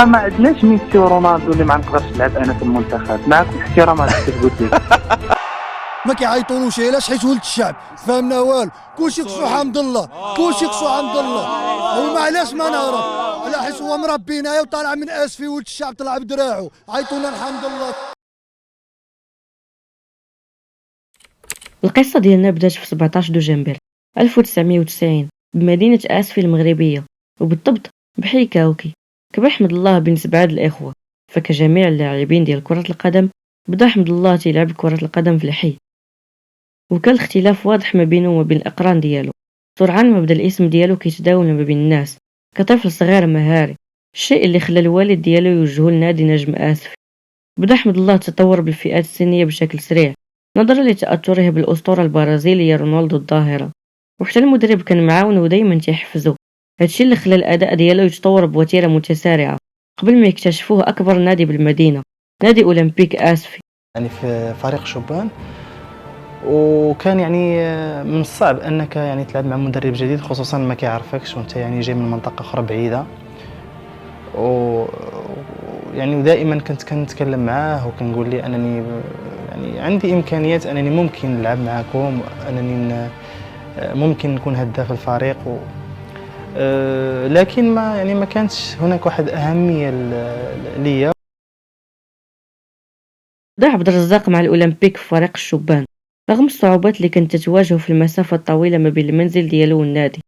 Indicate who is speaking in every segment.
Speaker 1: ما عندناش ميسي ورونالدو اللي ما نقدرش نلعب انا في المنتخب، معكم احترام على الشيء قلت لك.
Speaker 2: ما كيعيطولوش علاش حيت ولد الشعب فهمنا والو، كلشي خصو حمد الله، كلشي خصو حمد الله. وما علاش ما نعرف على حيت هو مربينا وطالع من اسفي ولد الشعب طلع بدراعو، عيطونا الحمد الله.
Speaker 3: القصة ديالنا بدات في 17 دجنبر 1990 بمدينة آسفي المغربية، وبالضبط بحي كاوكي. كبر حمد الله بين 7 الإخوة، فكجميع اللاعبين ديال كرة القدم بدا حمد الله تيلعب كرة القدم في الحي، وكان الاختلاف واضح ما بينه وما بين الأقران ديالو. سرعان ما بدا الاسم ديالو كيتداول ما بين الناس كطفل صغير مهاري، الشيء اللي خلى الوالد ديالو يوجهه لنادي نجم آسفي. بدا حمد الله تطور بالفئات السنية بشكل سريع نظرا لتأثره بالأسطورة البرازيلية رونالدو الظاهرة، وحتى المدرب كان معاونه ودايما تيحفزه. هادشي اللي خلى الأداء ديالو يتطور بوتيرة متسارعة قبل ما يكتشفوه أكبر نادي بالمدينة، نادي أولمبيك آسفي.
Speaker 4: يعني في فريق شبان، وكان يعني من الصعب انك يعني تلعب مع مدرب جديد، خصوصا ما كيعرفكش وانت يعني جاي من منطقه اخرى بعيده. و يعني دائما كنت كنتكلم معاه وكنقول لي انني يعني عندي امكانيات انني ممكن نلعب معكم، انني ممكن نكون هداف الفريق لكن ما كانتش هناك واحد اهميه ليا.
Speaker 3: ضاع عبد الرزاق مع الأولمبيك في فريق الشبان رغم الصعوبات اللي كانت تتواجهه في المسافة الطويلة ما بين المنزل ديالو والنادي،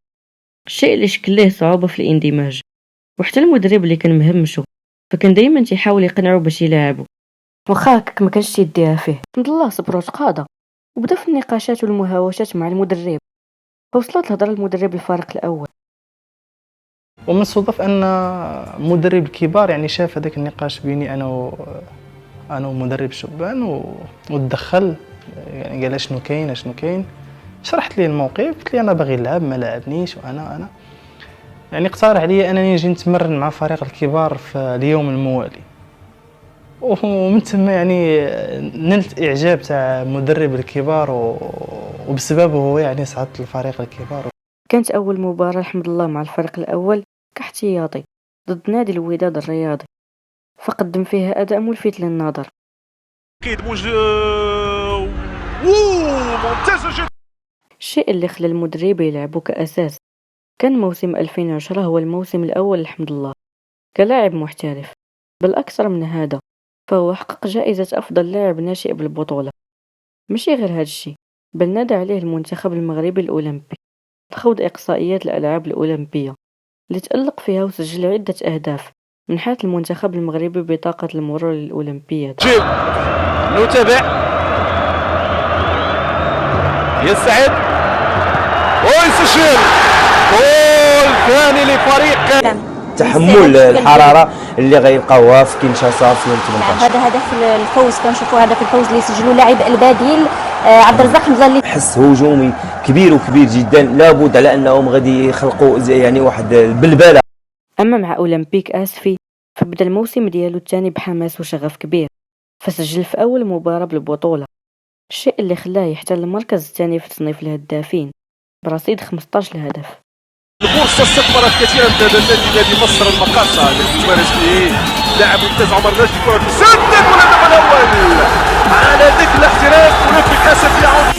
Speaker 3: الشيء اللي شكل له صعوبة في الاندماج. وحتى المدرب اللي كان مهمشو فكان دايما تيحاول يقنعه باش يلاعبو، واخا هكاك ما كانش تيديها فيه. الحمد لله صبر وتقاضى وبدا في النقاشات والمهاوشات مع المدرب، فوصلت الهضره لمدرب الفريق الاول.
Speaker 4: ومن الصدف ان مدرب الكبار يعني شاف هذاك النقاش بيني انا ومدرب الشبان وتدخل، يعني قال شنو كاين. شرحت ليه الموقف، قلت لي انا باغي نلعب ما لعبنيش، وانا يعني اقترح عليا انني نجي نتمرن مع فريق الكبار في اليوم الموالي. ومن ثم يعني نلت اعجاب تاع مدرب الكبار وبسببه هو يعني صعدت لفريق الكبار.
Speaker 3: كانت اول مباراه الحمد لله مع الفريق الاول كاحتياطي ضد نادي الوداد الرياضي، فقدم فيها اداء ملفت للنظر.
Speaker 5: ممتاز.
Speaker 3: الشيء اللي خلى المدرب يلعبو كأساس كان موسم 2010 هو الموسم الأول الحمد لله كلاعب محترف، بل أكثر من هذا فهو حقق جائزة أفضل لاعب ناشئ بالبطولة. ماشي غير هذا الشيء، بل نادى عليه المنتخب المغربي الأولمبي لخوض إقصائيات الألعاب الأولمبية اللي تألق فيها وسجل عدة أهداف من حيث المنتخب المغربي بطاقة المرور للأولمبياد.
Speaker 5: نتابع يسعد ويسجل جول ثاني لفريق.
Speaker 6: تحمل الحراره اللي غيلقاوها في كينشاسا في يوم 18.
Speaker 7: هذا هدف الفوز، كنشوفوا هدف الفوز اللي سجلوا لاعب البديل عبد الرزاق حمد الله، اللي
Speaker 6: حس هجومي كبير وكبير جدا، لابد على انهم غادي يخلقوا يعني واحد البلبله.
Speaker 3: اما مع اولمبيك اسفي فبدا الموسم ديالو الثاني بحماس وشغف كبير، فسجل في اول مباراه بالبطوله، الشيء اللي خلاه يحتل المركز الثاني في تصنيف الهدافين برصيد 15 هدف.
Speaker 5: البورصه استثمرت كثيرا في نادي مصر المقاصه الذي يمارس فيه لاعب ممتاز عمر ناجي كره سدد والهدف الاول على ذكر الاحتراف ولفي حسن يعود.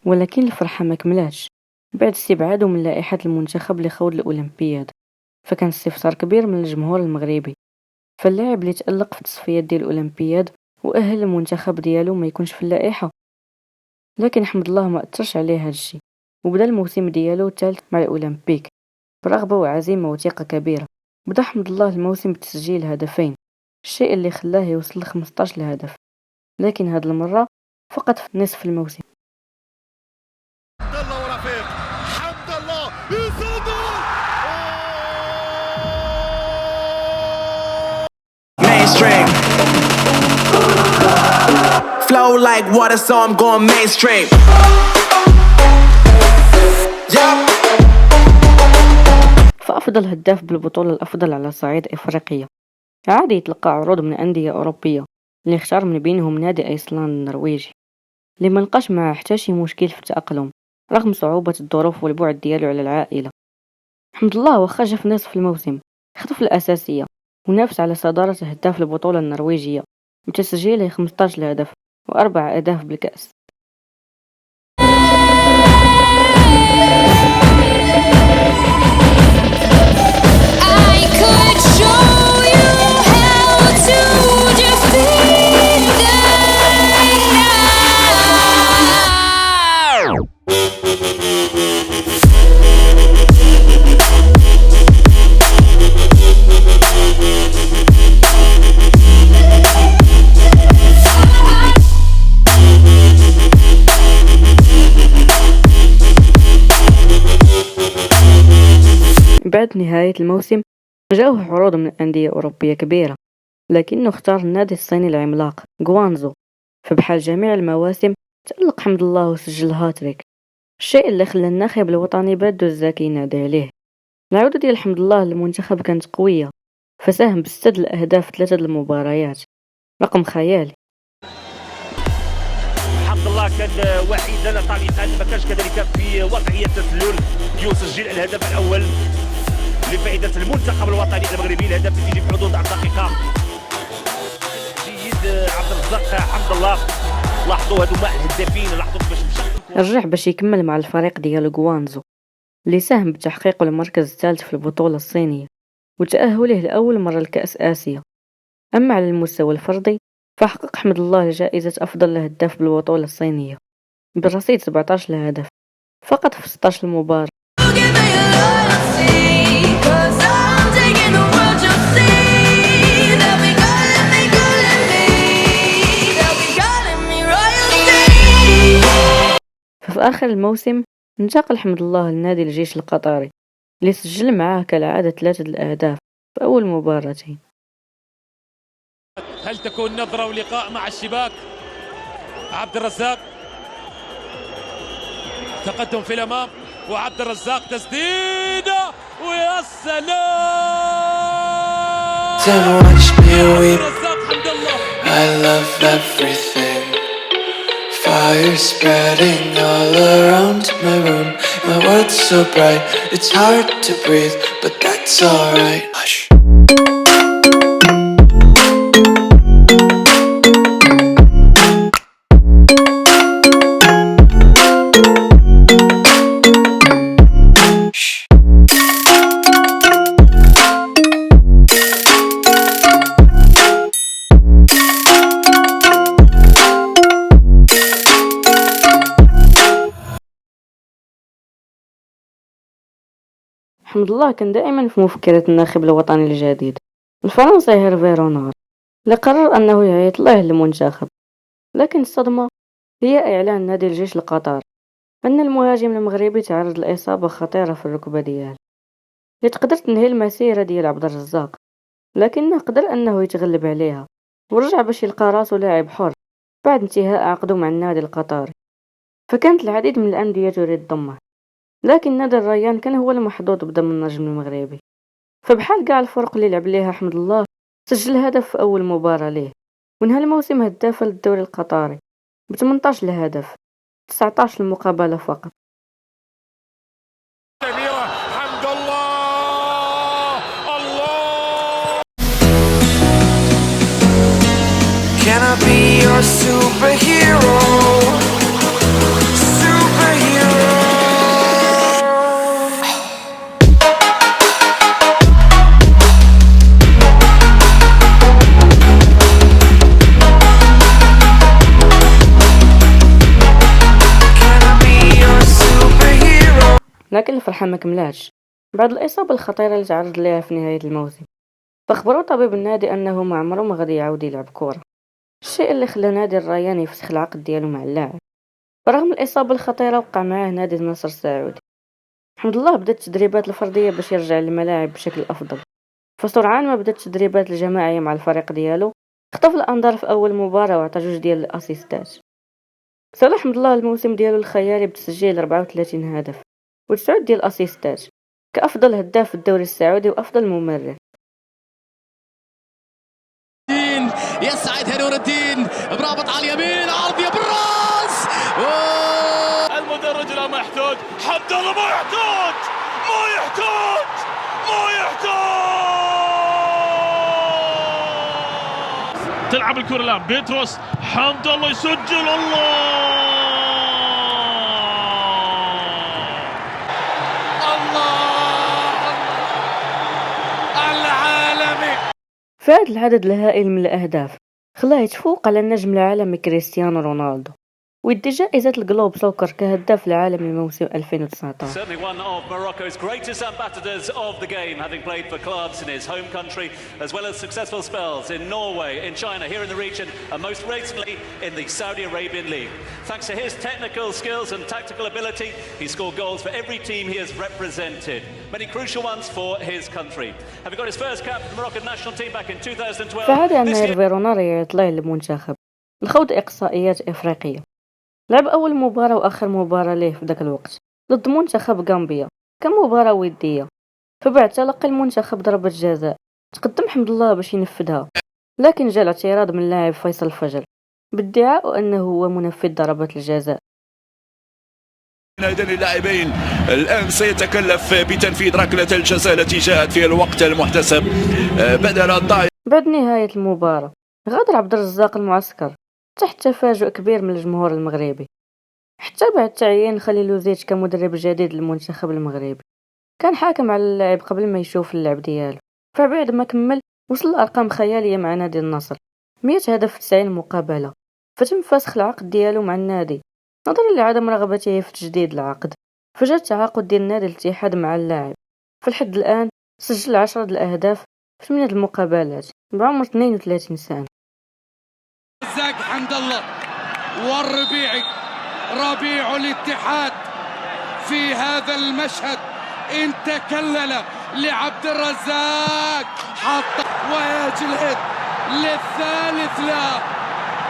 Speaker 3: ولكن الفرحة ما كملاتش بعد استبعاده من لائحة المنتخب لخوض الأولمبياد، فكان استفسار كبير من الجمهور المغربي، فاللاعب اللي تألق في التصفيات ديال الأولمبياد وأهل المنتخب ديالو ما يكونش في اللائحة. لكن حمد الله ما أثرش عليه هذا الشيء، وبدا الموسم ديالو الثالث مع الأولمبيك برغبة وعزيمة وثقة كبيرة. بدا حمد الله الموسم بتسجيل هدفين، الشيء اللي خلاه يوصل ل 15 هدف، لكن هذه المرة فقط في نصف الموسم.
Speaker 8: Mainstream flow like water, so I'm going mainstream.
Speaker 3: فأفضل هداف بالبطولة الأفضل على صعيد إفريقيا عادي يتلقى عروض من أندية أوروبية اللي اختار من بينهم نادي أيسلاند النرويجي اللي ما لقاش معاه حتى شي مشكل في التأقلم رغم صعوبة الظروف والبعد ديالو على العائلة. حمد الله واخا جا في نصف الموسم خطف الأساسية ونافس على صدارة هداف البطولة النرويجية بتسجيله 15 هدف و4 أهداف بالكأس. بعد نهاية الموسم جاوه عروض من أندية أوروبية كبيرة لكنه اختار النادي الصيني العملاق غوانزو. فبحال جميع المواسم تألق حمد الله وسجل هاتريك، الشيء اللي خلى الناخب الوطني بادو الزكي ينادي عليه. العودة ديال حمد الله للمنتخب كانت قوية فساهم ب6 الأهداف في 3 المباريات، رقم خيالي.
Speaker 5: حمد الله كان وحيدا طليقا ما كانش كذلك في وضعية تسلل ليسجل الهدف الأول لفائدة المنتخب الوطني المغربي. الهدف تيجي في حدود الدقيقة. جيد عبد الرزاق حمد الله، لاحظوا هادو مع الهدافين، لاحظوا كيفاش مشى
Speaker 3: رجع باش يكمل مع الفريق ديال غوانزو اللي ساهم بتحقيق المركز الثالث في البطولة الصينية وتأهله لأول مرة لكأس آسيا. أما على المستوى الفردي فحقق حمد الله جائزة أفضل هداف بالبطولة الصينية برصيد 17 هدف فقط في 16 مباراة. ففي آخر الموسم انتقل حمد الله لنادي الجيش القطري اللي سجل معاه كالعادة 3 الأهداف في أول مباراتين.
Speaker 9: هل تكون نظرة ولقاء مع الشباك؟ عبد الرزاق تقدم في الأمام وعبد الرزاق تسديدة ويا سلام.
Speaker 10: I love everything. Fire spreading all around my room. My world's so bright, it's hard to breathe, but that's alright. Hush.
Speaker 3: حمد الله كان دائما في مفكرة الناخب الوطني الجديد الفرنسي هيرفي رونار اللي قرر أنه يعيط له للمنتخب. لكن الصدمة هي إعلان نادي الجيش القطري أن المهاجم المغربي تعرض لإصابة خطيرة في الركبة دياله اللي تقدر تنهي المسيرة ديال عبد الرزاق، لكنه قدر أنه يتغلب عليها ورجع باش يلقى راسو لاعب حر بعد انتهاء عقده مع النادي القطري. فكانت العديد من الأندية تريد ضمه، لكن نادي الريان كان هو المحظوظ بضم النجم المغربي. فبحال كاع الفرق اللي لعب ليها حمد الله سجل هدف في أول مباراة ليه ونهى الموسم هداف للدوري القطري ب18 هدف 19 المقابلة فقط.
Speaker 9: حمد الله الله.
Speaker 10: Can I be your superhero? Superhero.
Speaker 3: لكن الفرحة ما كملاتش بعد الإصابة الخطيرة اللي تعرض لها في نهاية الموسم. فأخبروا طبيب النادي أنه ما عمره ما غادي يعاود يلعب كورة، الشيء اللي خلى نادي الريان يفسخ العقد ديالو مع اللاعب. برغم الإصابة الخطيرة وقع معاه نادي النصر السعودي. حمد الله بدأت التدريبات الفردية باش يرجع للملاعب بشكل أفضل، فسرعان ما بدأت التدريبات الجماعية مع الفريق ديالو خطف الأنظار في أول مباراة وعطى 2 ديال الأسيستات. صلح حمد الله الموسم ديالو الخيالي بتسجيل 34 هدف و9 ديال الأسيستات كأفضل هداف في الدوري السعودي وأفضل ممرر.
Speaker 11: السعيد هاني نور الدين برابط على اليمين، عرضية بالراس.
Speaker 9: المدرج لا ما يحتاج، حمد الله ما يحتاج، ما يحتاج، ما يحتاج. تلعب الكرة الآن بيتروس، حمد الله يسجل.
Speaker 3: فهاد العدد الهائل من الأهداف خلاه يتفوق على النجم العالمي كريستيانو رونالدو ويدي جائزة الجلوب سوكر كهداف العالم لموسم 2019.
Speaker 12: Certainly one of Morocco's greatest ambassadors of the game, having played for clubs in his home country, as well as successful spells in Norway, in China, here in the region, and most recently in the Saudi Arabian League. Thanks to his technical skills and tactical ability, he scored goals for every team he has represented, many crucial ones for his country. Having got his first cap for the Moroccan national team back in 2012.
Speaker 3: فعاد أن هيرفي رونالدو يطلع للمنتخب لخوض إقصائيات إفريقية. لعب أول مباراة وآخر مباراة ليه في ذاك الوقت ضد منتخب غامبيا كمباراة ودية، فبعد تلقى المنتخب ضربة جزاء تقدم حمد الله باش ينفذها، لكن جاء الاعتراض من لاعب فيصل الفجر بادعاء أنه هو منفذ ضربة الجزاء.
Speaker 13: إذن اللاعبين الآن سيتكلف بتنفيذ ركلة الجزاء التي جاءت في الوقت المحتسب بدل الضائع.
Speaker 3: بعد نهاية المباراة غادر عبد الرزاق المعسكر تحت تفاجؤ كبير من الجمهور المغربي، حتى بعد تعيين خليل لوزيتش كمدرب جديد للمنتخب المغربي كان حاكم على اللاعب قبل ما يشوف اللعب ديالو، فبعد ما كمل وصل لأرقام خيالية مع نادي النصر 100 هدف في 90 مقابلة، فتم فسخ العقد ديالو مع النادي نظرا لعدم رغبته في تجديد العقد، فجاء التعاقد ديال نادي الاتحاد مع اللاعب. في الحد الآن سجل 10 الأهداف في 8 المقابلات بعمر 32 سنة.
Speaker 11: الرزاق حمد الله والربيعي ربيع الاتحاد في هذا المشهد ان تكلل لعبد الرزاق حط ويجلد للثالث له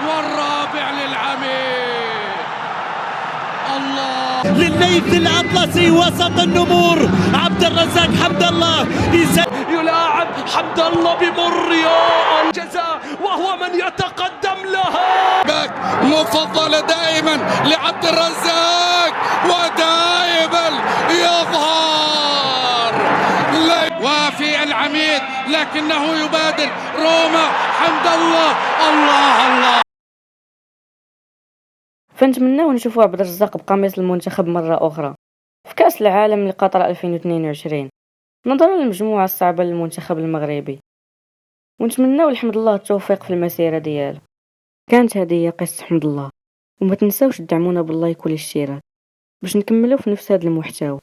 Speaker 11: والرابع للعميد. الله
Speaker 14: للنيث الأطلسي وسط النمور عبد الرزاق حمد الله
Speaker 9: يلاعب حمد الله بمر يا الجزاء وهو من يتقدم لها.
Speaker 11: باك مفضلة دائما لعبد الرزاق ودائما يظهر وفي العميد لكنه يبادل روما حمد الله. الله
Speaker 3: فنتمناو نشوفوا عبد الرزاق بقميص المنتخب مرة أخرى في كأس العالم لقطر 2022 نظرا للمجموعة الصعبة للمنتخب المغربي، ونتمناو لحمد الله التوفيق في المسيرة ديالو. كانت هذه قصة حمد الله، وما تنساوش تدعمونا باللايك والاشتراك باش نكملوا في نفس هذا المحتوى.